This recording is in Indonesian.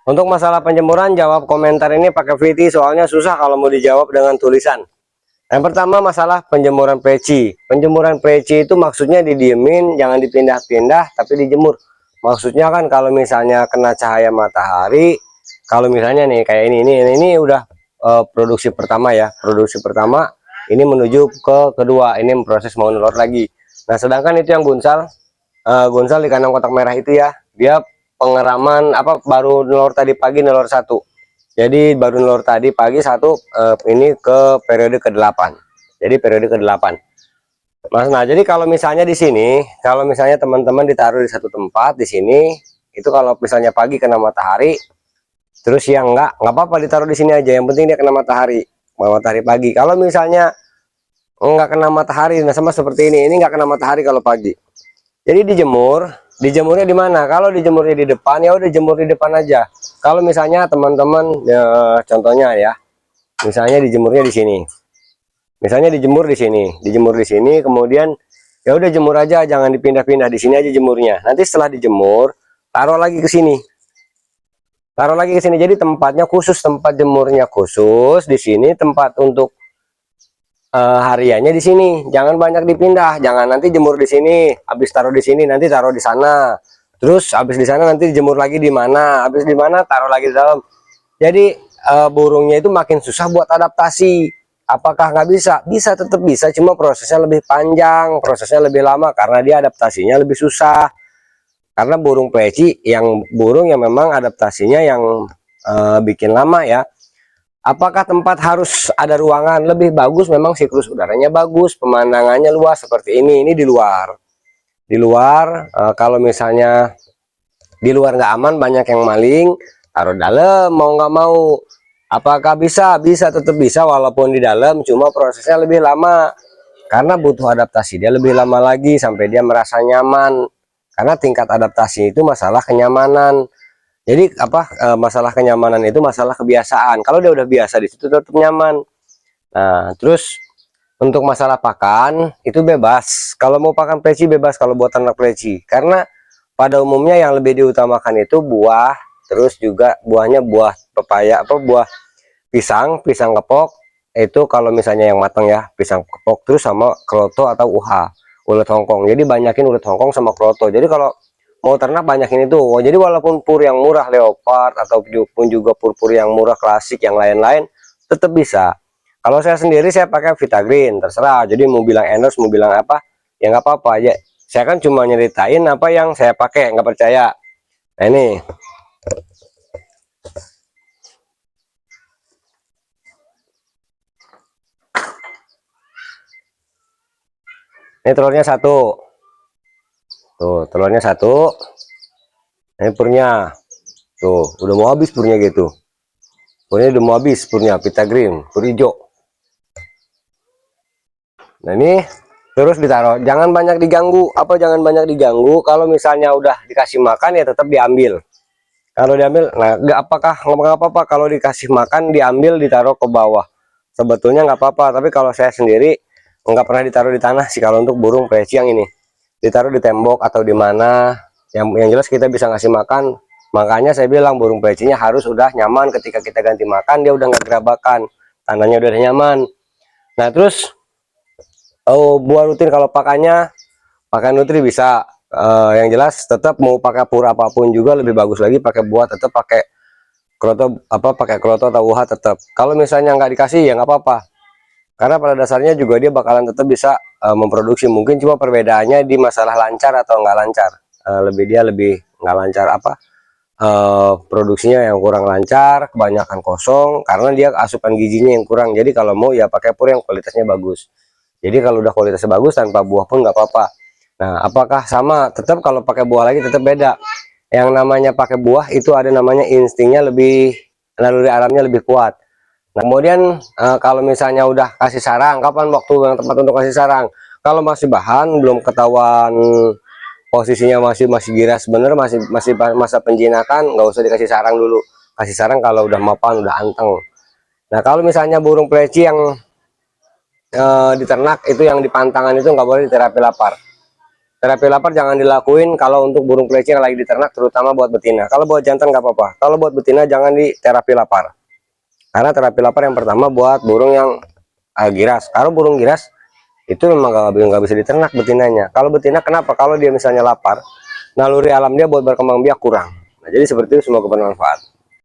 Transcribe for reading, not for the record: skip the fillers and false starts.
Untuk masalah penjemuran, jawab komentar ini pakai VT, soalnya susah kalau mau dijawab dengan tulisan. Yang pertama, masalah penjemuran peci. Penjemuran peci itu maksudnya didiemin, jangan dipindah-pindah, tapi dijemur. Maksudnya kan kalau misalnya kena cahaya matahari, kalau misalnya nih kayak ini udah produksi pertama ya. Produksi pertama ini menuju ke kedua, ini proses mau nelur lagi. Nah, sedangkan itu yang gunsal, gunsal di kandang kotak merah itu ya, dia pengeraman apa baru nelur tadi pagi, nelur satu. Jadi baru nelur tadi pagi satu, ini ke periode ke-8. Jadi periode ke-8. Mas, nah jadi kalau misalnya di sini, kalau misalnya teman-teman ditaruh di satu tempat di sini, itu kalau misalnya pagi kena matahari, terus siang nggak apa-apa ditaruh di sini aja. Yang penting dia kena matahari, matahari pagi. Kalau misalnya nggak kena matahari, nah sama seperti ini nggak kena matahari kalau pagi. Jadi dijemurnya di mana? Kalau dijemurnya di depan ya udah jemur di depan aja. Kalau misalnya teman-teman ya, contohnya ya, misalnya dijemurnya di sini. Misalnya dijemur di sini, kemudian ya udah jemur aja, jangan dipindah-pindah, di sini aja jemurnya. Nanti setelah dijemur, taruh lagi ke sini. Taruh lagi ke sini. Jadi tempatnya khusus, tempat jemurnya khusus di sini, tempat untuk hariannya di sini. Jangan banyak dipindah, jangan nanti jemur di sini, habis taruh di sini, nanti taruh di sana. Terus habis di sana nanti dijemur lagi di mana, habis di mana taruh lagi di dalam. Jadi burungnya itu makin susah buat adaptasi. Apakah nggak bisa? Bisa, tetap bisa, cuma prosesnya lebih panjang, prosesnya lebih lama karena dia adaptasinya lebih susah. Karena burung peci burung yang memang adaptasinya yang bikin lama ya. Apakah tempat harus ada ruangan? Lebih bagus memang siklus udaranya bagus, pemandangannya luas seperti ini di luar. Di luar, kalau misalnya di luar nggak aman, banyak yang maling, taruh dalam mau nggak mau. Apakah bisa? Bisa, tetap bisa walaupun di dalam, cuma prosesnya lebih lama karena butuh adaptasi dia lebih lama lagi sampai dia merasa nyaman. Karena tingkat adaptasi itu masalah kenyamanan. Jadi masalah kenyamanan itu masalah kebiasaan. Kalau dia udah biasa di situ tetap nyaman. Nah, terus untuk masalah pakan itu bebas. Kalau mau pakan peci bebas kalau buat anak peci. Karena pada umumnya yang lebih diutamakan itu buah, terus juga buahnya buah pepaya, buah pisang kepok. Itu kalau misalnya yang matang ya, pisang kepok, terus sama kroto atau ulet Hongkong. Jadi banyakin ulet Hongkong sama kroto. Jadi kalau mau ternak banyakin itu. Jadi walaupun pur yang murah leopard ataupun juga pur-pur yang murah klasik yang lain-lain tetap bisa. Kalau saya sendiri saya pakai Vitagreen, terserah. Jadi mau bilang endorse, mau bilang apa, ya nggak apa-apa aja. Saya kan cuma nyeritain apa yang saya pakai, nggak percaya. Nah ini telurnya satu. Tuh, telurnya satu. Ini purnya. Tuh, udah mau habis purnya gitu. Purnya udah mau habis, purnya Vitagreen, pur hijau. Nah ini terus ditaruh, jangan banyak diganggu. Jangan banyak diganggu? Kalau misalnya udah dikasih makan ya tetap diambil. Kalau diambil, nah nggak apa-apa kalau dikasih makan diambil ditaruh ke bawah. Sebetulnya nggak apa-apa, tapi kalau saya sendiri nggak pernah ditaruh di tanah sih kalau untuk burung peci yang ini. Ditaruh di tembok atau di mana, yang jelas kita bisa ngasih makan. Makanya saya bilang burung pecinya harus udah nyaman ketika kita ganti makan, dia udah nggak gerabakan, tanahnya udah nyaman. Nah terus buah rutin kalau pakannya pakai nutri bisa. Yang jelas tetap mau pakai pur apapun juga lebih bagus lagi pakai buah, tetap pakai kroto pakai kroto atau UHA tetap. Kalau misalnya nggak dikasih ya nggak apa-apa, karena pada dasarnya juga dia bakalan tetap bisa memproduksi. Mungkin cuma perbedaannya di masalah lancar atau nggak lancar. Dia lebih nggak lancar produksinya yang kurang lancar, kebanyakan kosong karena dia asupan gizinya yang kurang. Jadi kalau mau ya pakai pur yang kualitasnya bagus. Jadi kalau udah kualitasnya bagus tanpa buah pun nggak apa-apa. Nah, apakah sama? Tetap kalau pakai buah lagi tetap beda. Yang namanya pakai buah itu ada namanya instingnya lebih, naluri alamnya lebih kuat. Nah, kemudian kalau misalnya udah kasih sarang, kapan waktu yang tepat untuk kasih sarang? Kalau masih bahan belum ketahuan posisinya masih giras bener, masih masa penjinakan, nggak usah dikasih sarang dulu. Kasih sarang kalau udah mapan, udah anteng. Nah, kalau misalnya burung pleci yang diternak itu yang di pantangan itu nggak boleh diterapi lapar. Terapi lapar jangan dilakuin kalau untuk burung pleci yang lagi diternak, terutama buat betina. Kalau buat jantan nggak apa-apa. Kalau buat betina jangan di terapi lapar. Karena terapi lapar yang pertama buat burung yang giras. Kalau burung giras itu memang nggak bisa diternak betinanya. Kalau betina kenapa? Kalau dia misalnya lapar, naluri alam dia buat berkembang biak kurang. Nah, jadi seperti itu, semoga bermanfaat.